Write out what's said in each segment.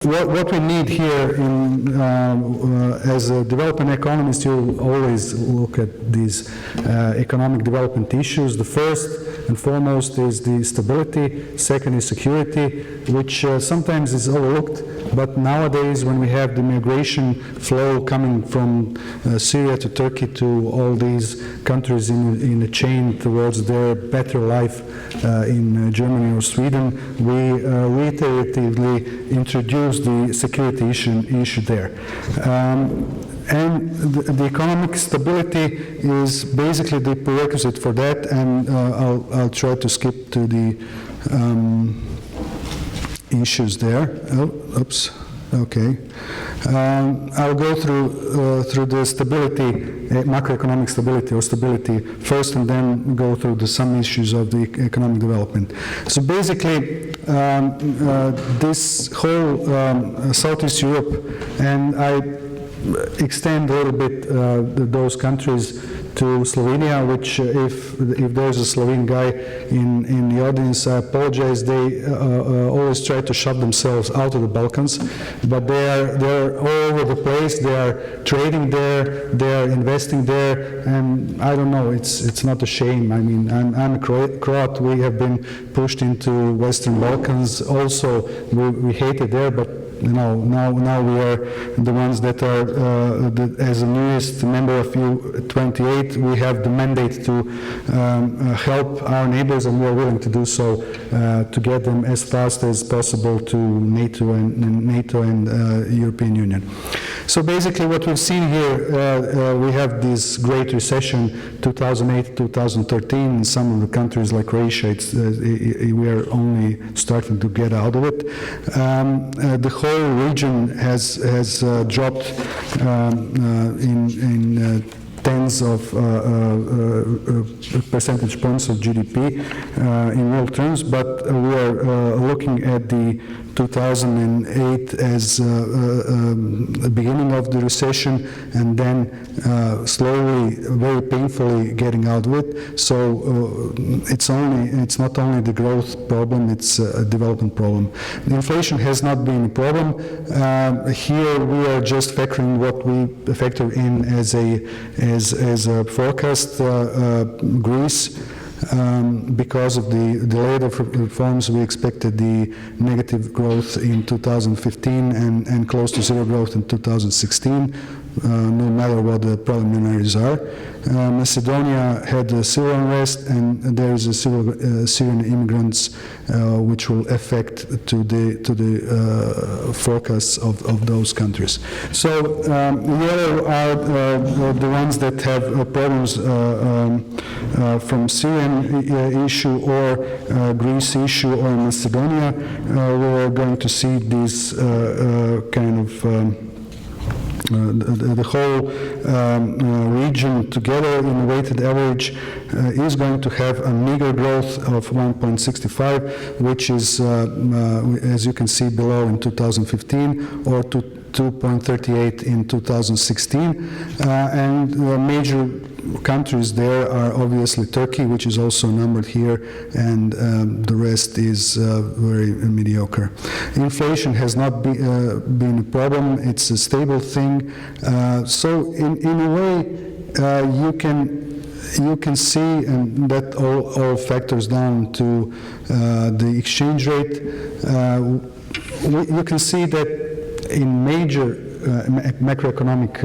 What we need here as a development economist, you always look at these economic development issues. The first and foremost is the stability, second is security, which sometimes is overlooked, but nowadays when we have the migration flow coming from Syria to Turkey to all these countries in a chain towards their better life in Germany or Sweden, we reiteratively introduce the security issue there. And the economic stability is basically the prerequisite for that, and I'll try to skip to the issues there. Oh, oops. Okay. I'll go through the stability, macroeconomic stability or stability first, and then go through some issues of the economic development. So basically, this whole Southeast Europe, and I extend a little bit those countries to Slovenia, which if there's a Slovene guy in the audience, I apologize. They always try to shut themselves out of the Balkans, but they're all over the place. They are trading there, they are investing there, and I don't know. It's not a shame. I mean, I'm a Croat. We have been pushed into Western Balkans. Also, we hate it there, but now we are the ones that are, as the newest member of U28, we have the mandate to help our neighbors, and we are willing to do so to get them as fast as possible to NATO and European Union. So basically what we've seen here, we have this great recession, 2008-2013, in some of the countries like Croatia, we are only starting to get out of it. The whole region has dropped in tens of percentage points of GDP in real terms, but we are looking at the 2008 as the beginning of the recession, and then slowly, very painfully getting out of it. So it's not only the growth problem, it's a development problem. The inflation has not been a problem. Here we are just factoring what we factor in as a forecast. Greece, because of the delayed reforms, we expected the negative growth in 2015 and close to zero growth in 2016, no matter what the preliminaries are. Macedonia had a civil unrest, and there is a Syrian immigrants which will affect to the forecasts of those countries. So the other are the ones that have problems from Syrian issue or Greece issue or Macedonia. We're going to see these kind of the whole region together in weighted average is going to have a meager growth of 1.65, which is, as you can see below, in 2015, or to 2.38 in 2016, and major countries there are obviously Turkey, which is also numbered here, and the rest is very mediocre. Inflation has not been a problem, it's a stable thing. So in a way, you can see, and that all factors down to the exchange rate. You can see that in major macroeconomic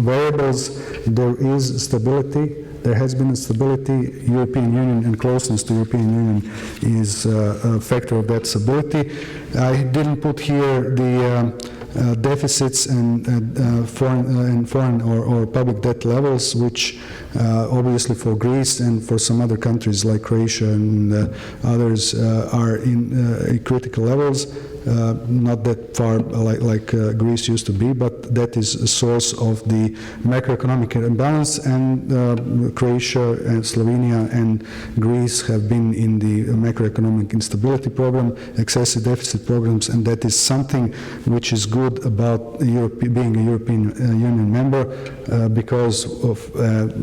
variables, there is stability. There has been a stability. European Union and closeness to European Union is a factor of that stability. I didn't put here the deficits and foreign or public debt levels, which obviously for Greece and for some other countries like Croatia and others are in critical levels. Not that far like Greece used to be, but that is a source of the macroeconomic imbalance, and Croatia and Slovenia and Greece have been in the macroeconomic instability problem, excessive deficit programs, and that is something which is good about being a European Union member, because of,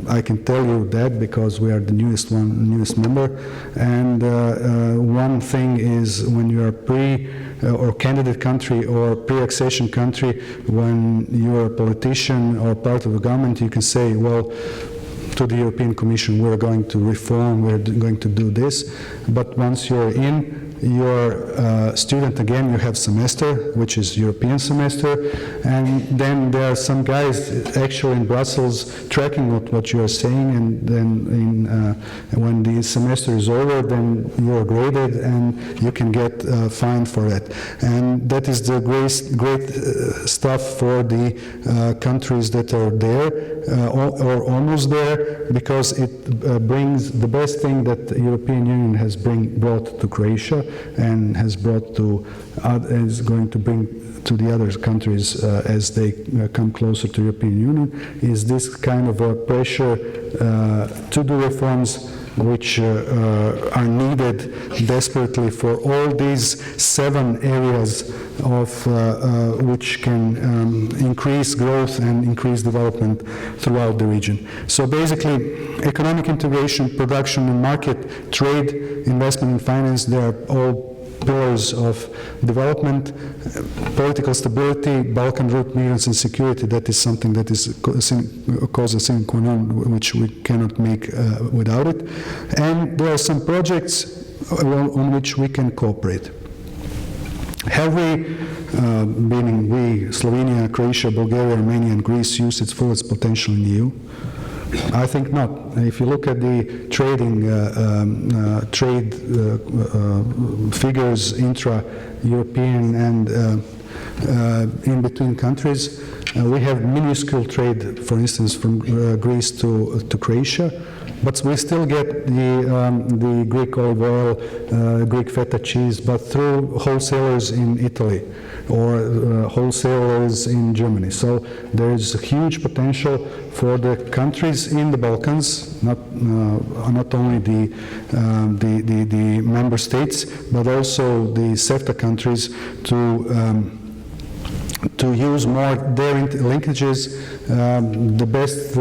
I can tell you that because we are the newest member, and one thing is when you are or candidate country or pre-accession country, when you're a politician or part of the government, you can say, well, to the European Commission, we're going to reform, we're going to do this. But once you're in, you're a student again, you have semester, which is European semester, and then there are some guys actually in Brussels tracking what you are saying, and then when the semester is over, then you're graded and you can get fined for that. And that is the great stuff for the countries that are there or almost there, because it brings the best thing that the European Union has brought to Croatia and has brought to is going to bring to the other countries as they come closer to European Union, is this kind of a pressure to do reforms which are needed desperately for all these 7 areas of which can increase growth and increase development throughout the region. So basically, economic integration, production and market, trade, investment and finance, they are all pillars of development. Political stability, Balkan route, migrants and security, that is something that is cause a sine qua non, which we cannot make without it. And there are some projects on which we can cooperate. Have we, meaning we, Slovenia, Croatia, Bulgaria, Romania and Greece, used its fullest potential in the EU? I think not. If you look at the trading trade figures, intra-European and in between countries, we have minuscule trade, for instance, from Greece to Croatia, but we still get the Greek olive oil, Greek feta cheese, but through wholesalers in Italy or wholesalers in Germany. So there is a huge potential for the countries in the Balkans, not only the member states, but also the CEFTA countries to use more their linkages. The best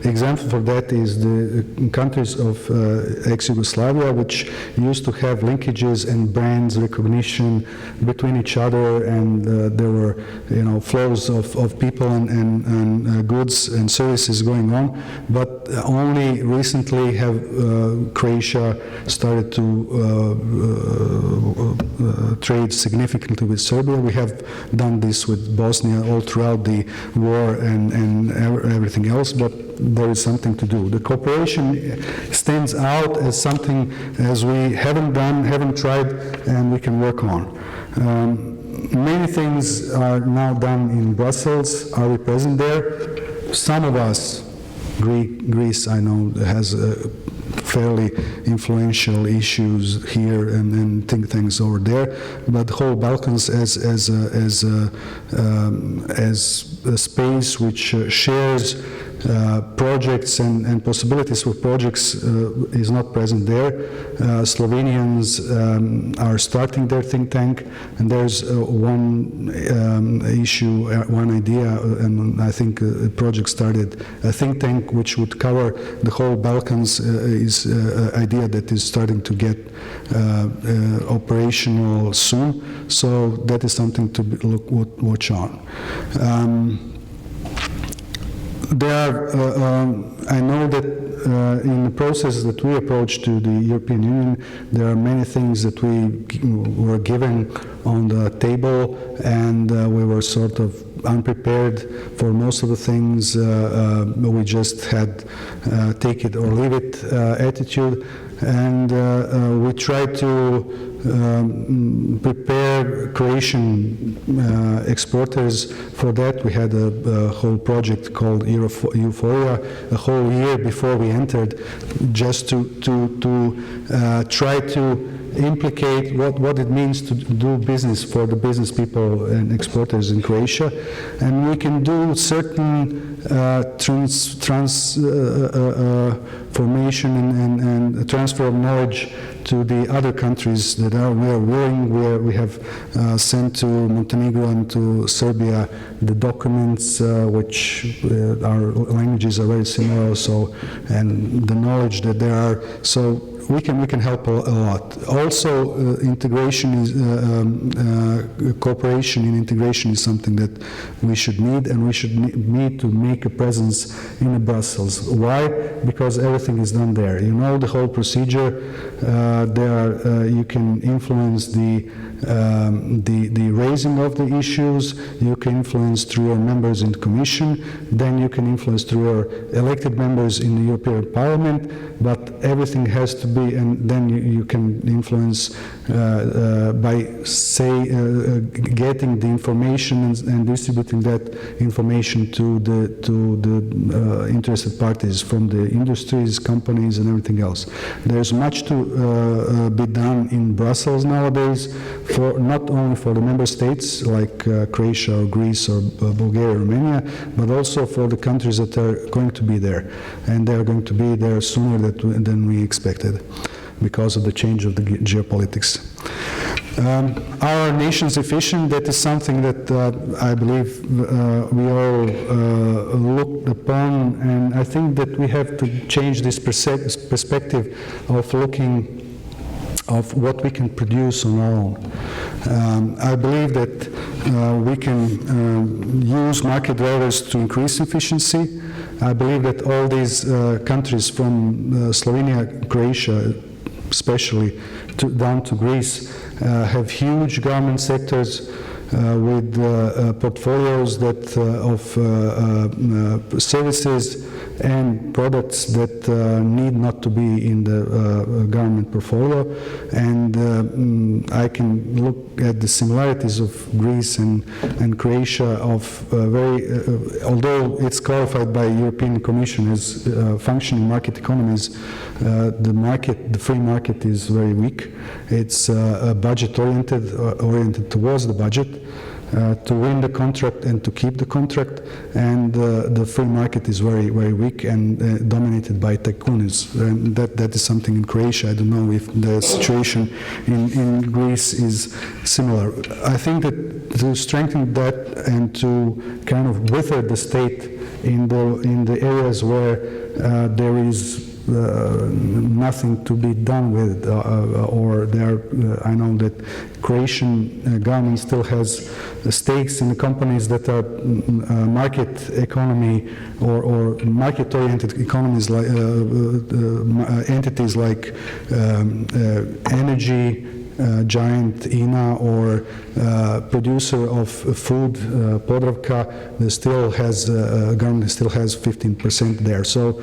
example for that is the countries of ex-Yugoslavia, which used to have linkages and brands recognition between each other, and there were flows of people and goods and services going on. But only recently have Croatia started to trade significantly with Serbia. We have done this with Bosnia all throughout the war and everything else, but there is something to do. The cooperation stands out as something as we haven't done, haven't tried, and we can work on. Many things are now done in Brussels. Are we present there? Some of us, Greece, I know, has fairly influential issues here and think tanks over there, but the whole Balkans as a space which shares projects and possibilities for projects is not present there. Slovenians are starting their think tank, and there's one issue, one idea, and I think a project started, a think tank which would cover the whole Balkans is an idea that is starting to get operational soon, so that is something to watch on. I know that in the process that we approach to the European Union, there are many things that we were given on the table, and we were sort of unprepared for most of the things. We just had take it or leave it attitude, and we tried to prepare Croatian exporters for that. We had a whole project called Euphoria a whole year before we entered, just to try to implicate what it means to do business for the business people and exporters in Croatia. And we can do certain transformation and transfer of knowledge to the other countries that we are willing. We have sent to Montenegro and to Serbia the documents, which our languages are very similar, so, and the knowledge that there are. So we can help a lot. Also, integration is cooperation in integration is something that we should need, and we should need to make a presence in Brussels. Why? Because everything is done there. You know the whole procedure. You can influence the raising of the issues. You can influence through your members in the Commission. Then you can influence through your elected members in the European Parliament. But everything has to be, and then you can influence by, say, getting the information and distributing that information to the interested parties from the industries, companies, and everything else. There's much to be done in Brussels nowadays, for not only for the member states like Croatia or Greece or Bulgaria or Romania, but also for the countries that are going to be there, and they are going to be there sooner than we expected, because of the change of the geopolitics. Are nations efficient? That is something that I believe we all looked upon, and I think that we have to change this perspective of looking of what we can produce on our own. I believe that we can use market drivers to increase efficiency. I believe that all these countries from Slovenia, Croatia, especially down to Greece, have huge government sectors with portfolios that of services and products that need not to be in the government portfolio. And I can look at the similarities of Greece and Croatia of although it's qualified by European Commission as functioning market economies, the free market is very weak. It's budget oriented towards the budget. To win the contract and to keep the contract, and the free market is very, very weak and dominated by tycoons. And that is something in Croatia. I don't know if the situation in Greece is similar. I think that to strengthen that and to kind of wither the state in the areas where there is nothing to be done with, or there. I know that Croatian government still has stakes in the companies that are market economy or market-oriented economies, like entities like energy giant INA or producer of food, Podravka, government still has 15% there. So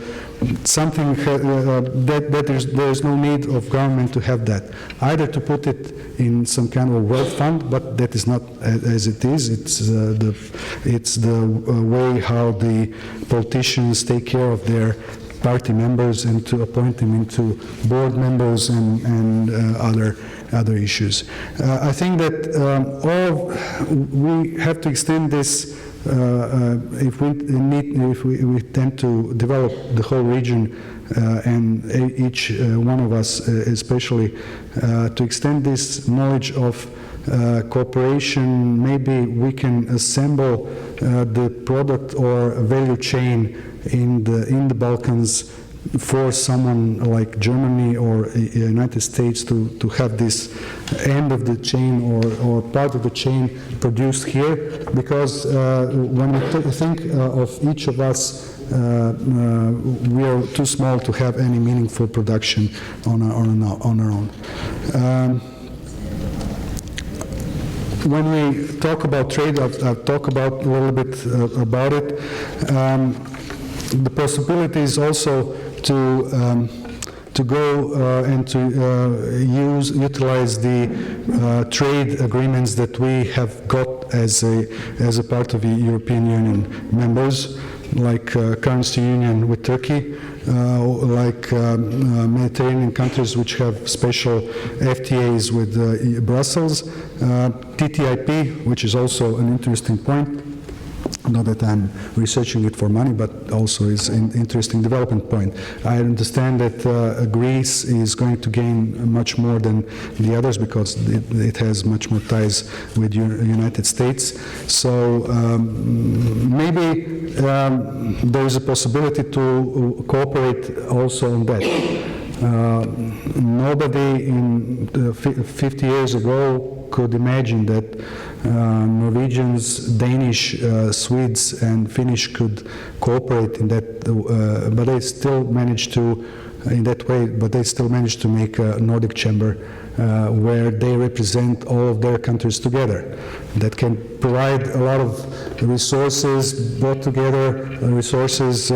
something there is no need of government to have that. Either to put it in some kind of wealth fund, but that is not as it is. It's the way how the politicians take care of their party members and to appoint them into board members and other issues. I think that we have to extend this if we tend to develop the whole region and each one of us especially to extend this knowledge of cooperation. Maybe we can assemble the product or value chain in the Balkans for someone like Germany or United States to have this end of the chain or part of the chain produced here, because when we think of each of us, we are too small to have any meaningful production on our own. When we talk about trade, I've talked about a little bit about it. The possibility is also to go and to utilize the trade agreements that we have got as a part of the European Union members, like currency union with Turkey, like Mediterranean countries which have special FTAs with Brussels, TTIP, which is also an interesting point. Not that I'm researching it for money, but also is an interesting development point. I understand that Greece is going to gain much more than the others because it has much more ties with the United States. So maybe there is a possibility to cooperate also on that. Nobody in 50 years ago could imagine that Norwegians, Danish, Swedes and Finnish could cooperate in that, but they still managed to, in that way, but they still managed to make a Nordic chamber where they represent all of their countries together. That can provide a lot of resources brought together, resources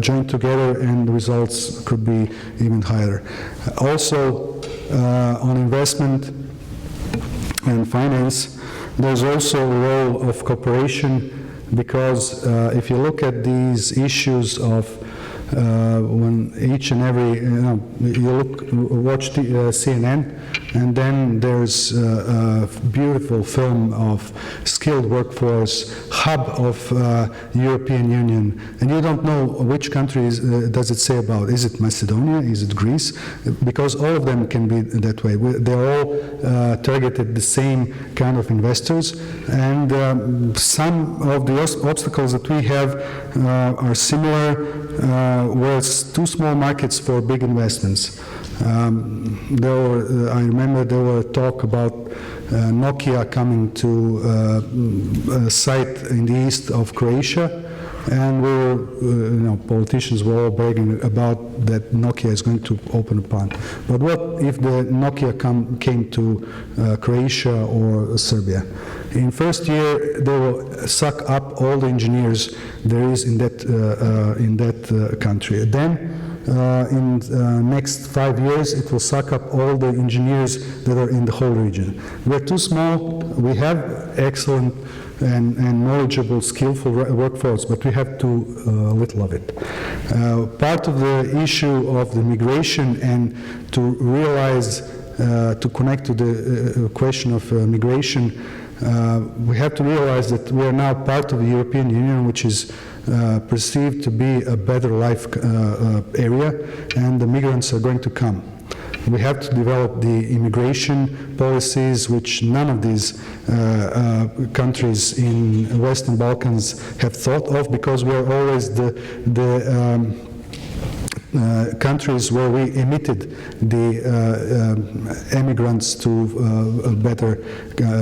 joined together, and the results could be even higher. Also, on investment and finance, there's also a role of cooperation, because if you look at these issues of when each and every, watch the, CNN, and then there's a beautiful film of skilled workforce, hub of European Union, and you don't know which countries does it say about. Is it Macedonia? Is it Greece? Because all of them can be that way. They're all targeted the same kind of investors, and some of the obstacles that we have are similar, where it's too small markets for big investments. I remember there were talk about Nokia coming to a site in the east of Croatia, and we were, politicians were all bragging about that Nokia is going to open a plant. But what if the Nokia came to Croatia or Serbia? In first year, they will suck up all the engineers there is in that country. Then, in next 5 years, it will suck up all the engineers that are in the whole region. We're too small. We have excellent and knowledgeable, skillful workforce, but we have too little of it. Part of the issue of the migration, and to realize, to connect to the question of migration, we have to realize that we are now part of the European Union, which is perceived to be a better life area, and the migrants are going to come. We have to develop the immigration policies, which none of these countries in Western Balkans have thought of, because we're always the countries where we emitted the immigrants to better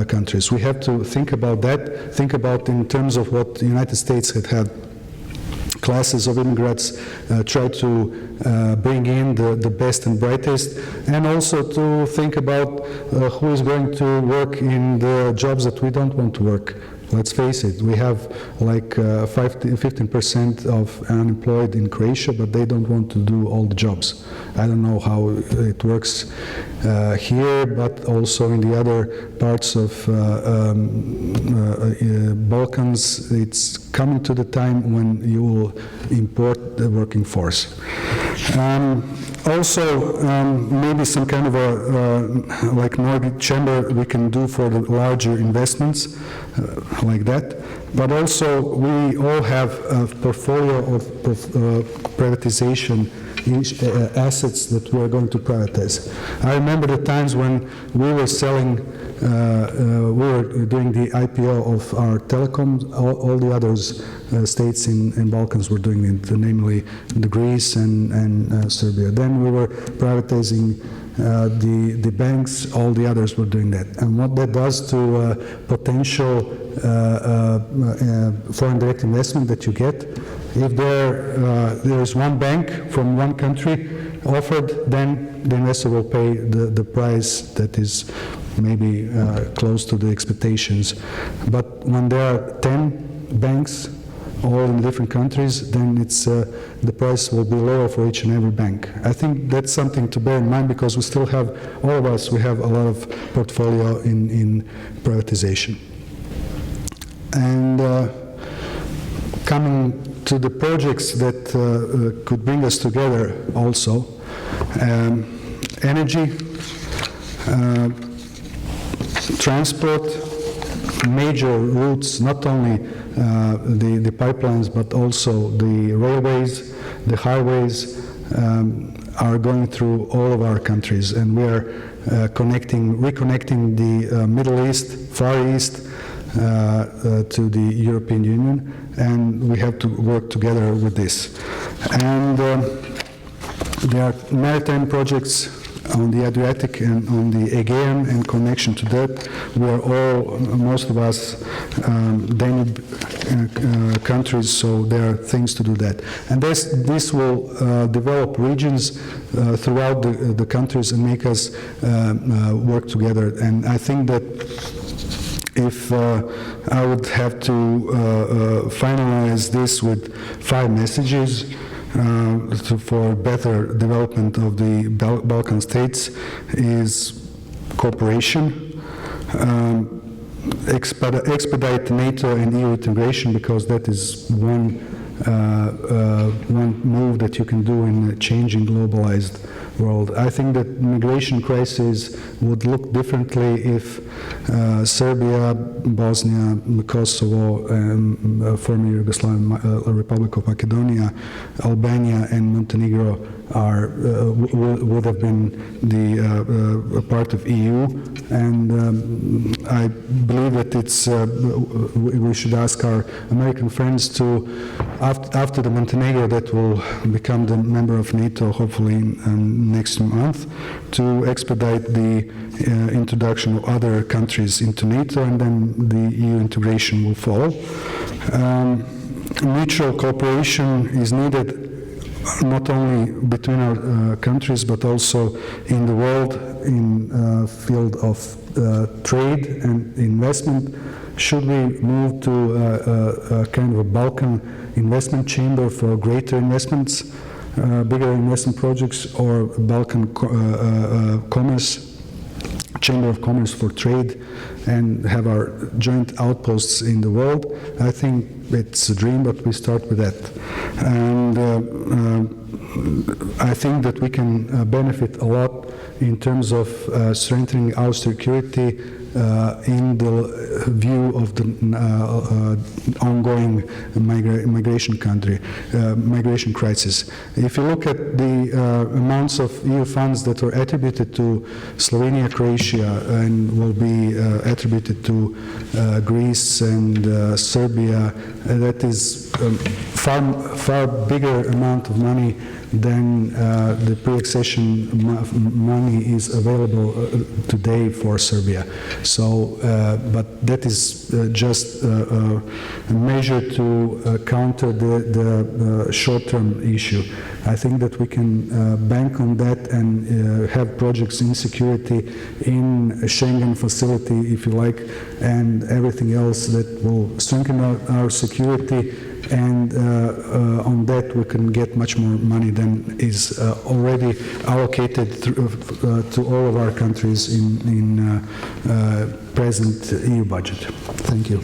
countries. We have to think about that, think about in terms of what the United States had classes of immigrants, try to bring in the best and brightest, and also to think about who is going to work in the jobs that we don't want to work. Let's face it, we have like 15% of unemployed in Croatia, but they don't want to do all the jobs. I don't know how it works here, but also in the other parts of Balkans, it's coming to the time when you will import the working force. Also, maybe some kind of a like Nordic chamber we can do for the larger investments, like that. But also, we all have a portfolio of privatization assets that we're going to privatize. I remember the times when we were selling, we were doing the IPO of our telecoms. All the others states in Balkans were doing it, namely the Greece and Serbia. Then we were privatizing the banks. All the others were doing that. And what that does to potential foreign direct investment that you get, if there is one bank from one country offered, then the investor will pay the price that is maybe close to the expectations. But when there are 10 banks, all in different countries, then it's the price will be lower for each and every bank. I think that's something to bear in mind, because we still have, all of us, we have a lot of portfolio in privatization. And coming to the projects that could bring us together also, energy, transport, major routes, not only the pipelines, but also the railways, the highways, are going through all of our countries, and we are reconnecting the Middle East, Far East, to the European Union, and we have to work together with this. And there are maritime projects on the Adriatic and on the Aegean, and connection to that. We are all, most of us, Danube countries, so there are things to do that. And this will develop regions throughout the countries and make us work together. And I think that if I would have to finalize this with 5 messages for better development of the Balkan states, is cooperation, expedite NATO and EU integration, because that is one move that you can do in a changing globalized world. I think that migration crisis would look differently if Serbia, Bosnia, Kosovo, former Yugoslavian Republic of Macedonia, Albania, and Montenegro would have been a part of EU, and I believe that we should ask our American friends to, after the Montenegro that will become the member of NATO hopefully next month, to expedite the introduction of other countries into NATO, and then the EU integration will follow. Mutual cooperation is needed not only between our countries, but also in the world, in field of trade and investment. Should we move to a kind of a Balkan investment chamber for greater investments, bigger investment projects, or Balkan Chamber of Commerce for trade, and have our joint outposts in the world? I think it's a dream, but we start with that. And I think that we can benefit a lot in terms of strengthening our security in the view of the ongoing migration crisis. If you look at the amounts of EU funds that were attributed to Slovenia, Croatia, and will be attributed to Greece and Serbia, that is far bigger amount of money than the pre-accession money is available today for Serbia. So, but that is just a measure to counter the short-term issue. I think that we can bank on that and have projects in security, in a Schengen facility, if you like, and everything else that will strengthen our security. And on that we can get much more money than is already allocated to all of our countries in present EU budget. Thank you.